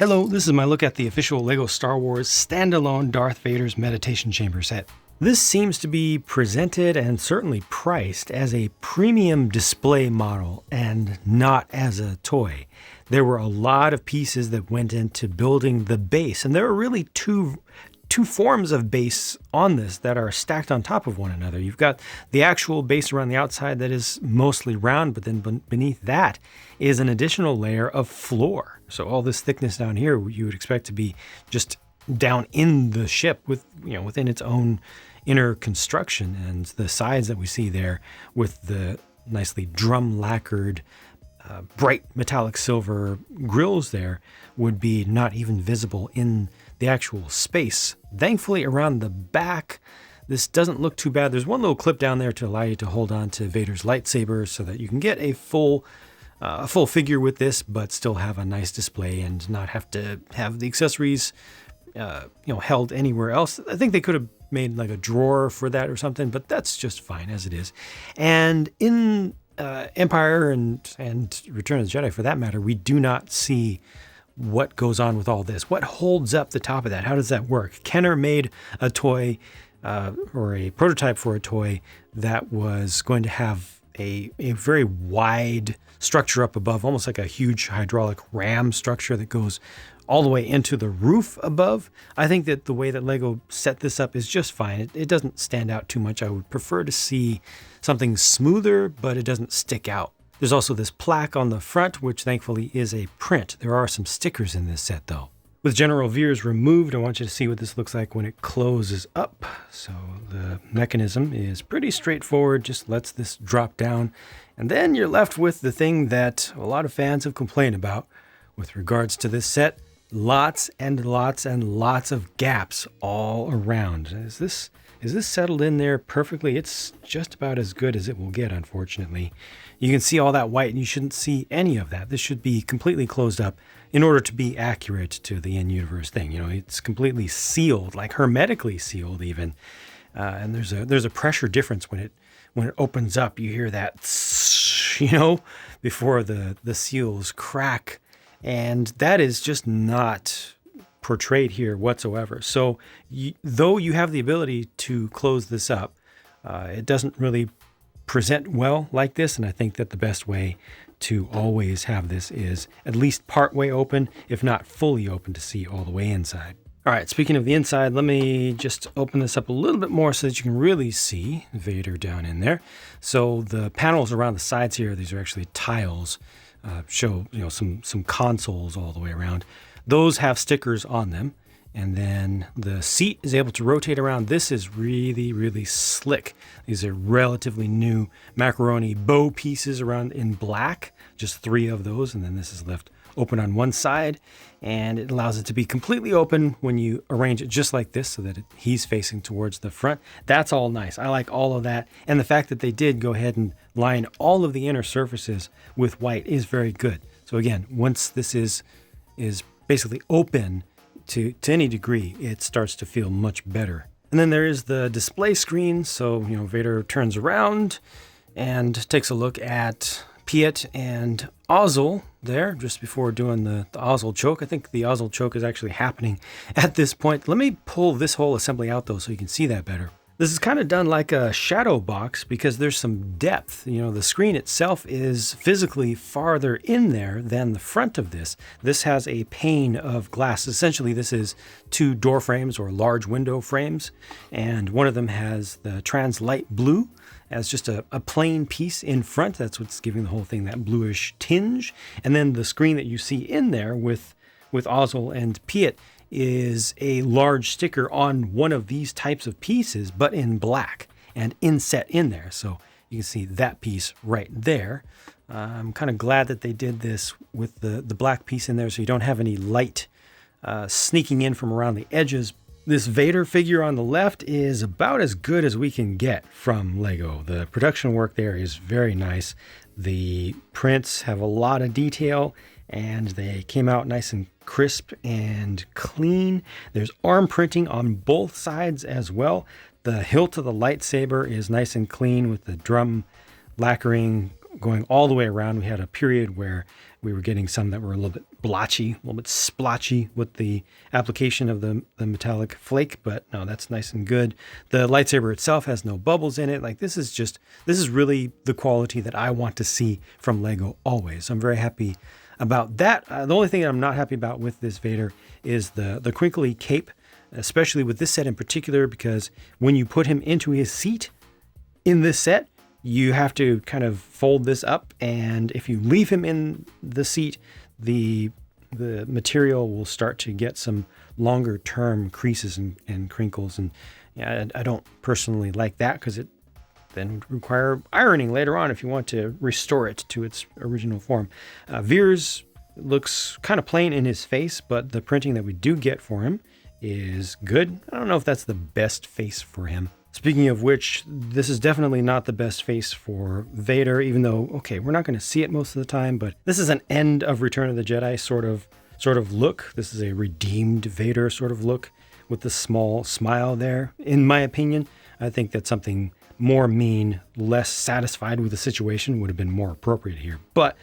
Hello, this is my look at the official LEGO Star Wars standalone Darth Vader's Meditation Chamber set. This seems to be presented and certainly priced as a premium display model and not as a toy. There were a lot of pieces that went into building the base, and there are really two forms of base on this that are stacked on top of one another. You've got the actual base around the outside that is mostly round, but then beneath that is an additional layer of floor. So all this thickness down here you would expect to be just down in the ship within its own inner construction, and the sides that we see there with the nicely drum lacquered bright metallic silver grills there would be not even visible in the actual space. Thankfully, around the back, this doesn't look too bad. There's one little clip down there to allow you to hold on to Vader's lightsaber so that you can get a full figure with this, but still have a nice display and not have to have the accessories held anywhere else. I think they could have made like a drawer for that or something, but that's just fine as it is. And in Empire and Return of the Jedi, for that matter, we do not see what goes on with all this. What holds up the top of that? How does that work? Kenner made a toy or a prototype for a toy that was going to have a very wide structure up above, almost like a huge hydraulic ram structure that goes all the way into the roof above. I think that the way that LEGO set this up is just fine. It doesn't stand out too much. I would prefer to see something smoother, but it doesn't stick out. There's also this plaque on the front, which thankfully is a print. There are some stickers in this set though. With general veers removed, I want you to see what this looks like when it closes up. So the mechanism is pretty straightforward, just lets this drop down. And then you're left with the thing that a lot of fans have complained about with regards to this set. Lots and lots and lots of gaps all around. Is this settled in there perfectly? It's just about as good as it will get, unfortunately. You can see all that white, and you shouldn't see any of that. This should be completely closed up in order to be accurate to the in-universe thing. It's completely sealed, like hermetically sealed even. And there's a pressure difference when it opens up. You hear that, before the seals crack. And that is just not portrayed here whatsoever. So though you have the ability to close this up, it doesn't really present well like this. And I think that the best way to always have this is at least part way open, if not fully open, to see all the way inside. All right, speaking of the inside, let me just open this up a little bit more so that you can really see Vader down in there. So the panels around the sides here, these are actually tiles, show some consoles all the way around. Those have stickers on them, and then the seat is able to rotate around. This is really, really slick. These are relatively new macaroni bow pieces around in black, just 3 of those, and then this is left open on one side, and it allows it to be completely open when you arrange it just like this so that he's facing towards the front. That's all nice. I like all of that, and the fact that they did go ahead and line all of the inner surfaces with white is very good. So again, once this is basically open to any degree, it starts to feel much better. And then there is the display screen. So, Vader turns around and takes a look at Piet and Ozzel there just before doing the Ozzel choke. I think the Ozzel choke is actually happening at this point. Let me pull this whole assembly out though so you can see that better. This is kind of done like a shadow box because there's some depth. The screen itself is physically farther in there than the front of this. This has a pane of glass. Essentially, this is 2 door frames or large window frames, and one of them has the trans light blue as just a plain piece in front. That's what's giving the whole thing that bluish tinge. And then the screen that you see in there with Ozzel and Piet is a large sticker on one of these types of pieces, but in black and inset in there. So you can see that piece right there. I'm kind of glad that they did this with the black piece in there so you don't have any light sneaking in from around the edges. This Vader figure on the left is about as good as we can get from LEGO. The production work there is very nice. The prints have a lot of detail, and they came out nice and crisp and clean. There's arm printing on both sides as well. The hilt of the lightsaber is nice and clean with the drum lacquering going all the way around. We had a period where We were getting some that were a little bit blotchy, a little bit splotchy with the application of the metallic flake, but no, that's nice and good. The lightsaber itself has no bubbles in it. Like this is really the quality that I want to see from Lego always. I'm very happy about that. The only thing I'm not happy about with this Vader is the crinkly cape, especially with this set in particular, because when you put him into his seat in this set, you have to kind of fold this up, and if you leave him in the seat, the material will start to get some longer term creases and crinkles, and yeah, I don't personally like that because it then would require ironing later on if you want to restore it to its original form. Veers looks kind of plain in his face, but the printing that we do get for him is good. I don't know if that's the best face for him. Speaking of which, this is definitely not the best face for Vader, even though, okay, we're not going to see it most of the time, but this is an end of Return of the Jedi sort of look. This is a redeemed Vader sort of look with the small smile there. In my opinion, I think that something more mean, less satisfied with the situation would have been more appropriate here. But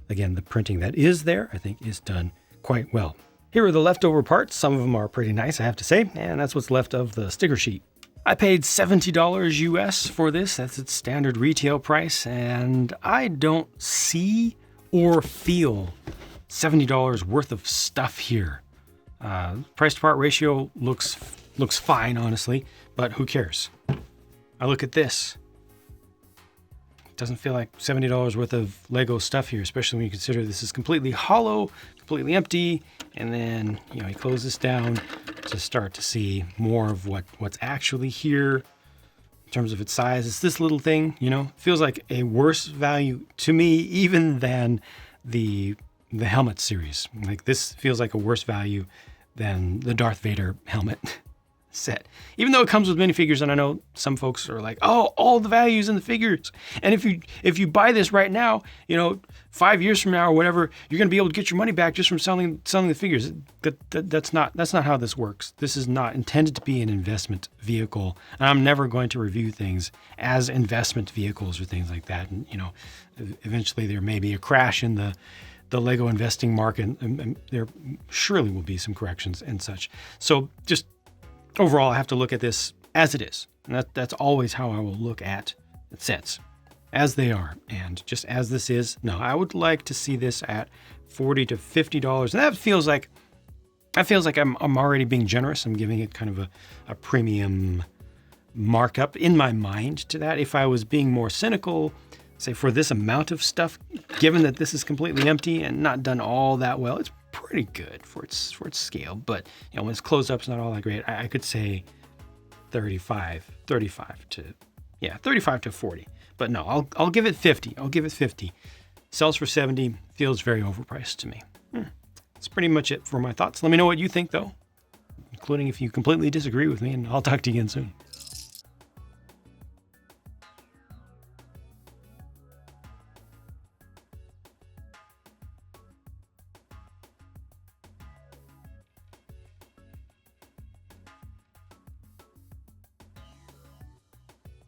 again, the printing that is there, I think, is done quite well. Here are the leftover parts. Some of them are pretty nice, I have to say, and that's what's left of the sticker sheet. I paid $70 US for this. That's its standard retail price, and I don't see or feel $70 worth of stuff here. Price to part ratio looks fine, honestly, but who cares? I look at this. It doesn't feel like $70 worth of Lego stuff here, especially when you consider this is completely hollow, completely empty, and then you close this down to start to see more of what's actually here in terms of its size. It's this little thing, feels like a worse value to me even than the helmet series. Like this feels like a worse value than the Darth Vader helmet set, even though it comes with minifigures. And I know some folks are like, oh, all the values in the figures, and if you buy this right now, 5 years from now or whatever, you're going to be able to get your money back just from selling the figures. That's not how this works. This is not intended to be an investment vehicle, and I'm never going to review things as investment vehicles or things like that. And eventually there may be a crash in the Lego investing market, and there surely will be some corrections and such. So just overall, I have to look at this as it is. And that's always how I will look at sets, as they are. And just as this is, no, I would like to see this at $40 to $50. And that feels like I'm already being generous. I'm giving it kind of a premium markup in my mind to that. If I was being more cynical, say for this amount of stuff, given that this is completely empty and not done all that well, it's pretty good for its scale. But when it's closed up, it's not all that great. I could say 35 to 40. But no, I'll give it 50. I'll give it 50. Sells for 70, feels very overpriced to me. That's pretty much it for my thoughts. Let me know what you think though, including if you completely disagree with me, and I'll talk to you again soon.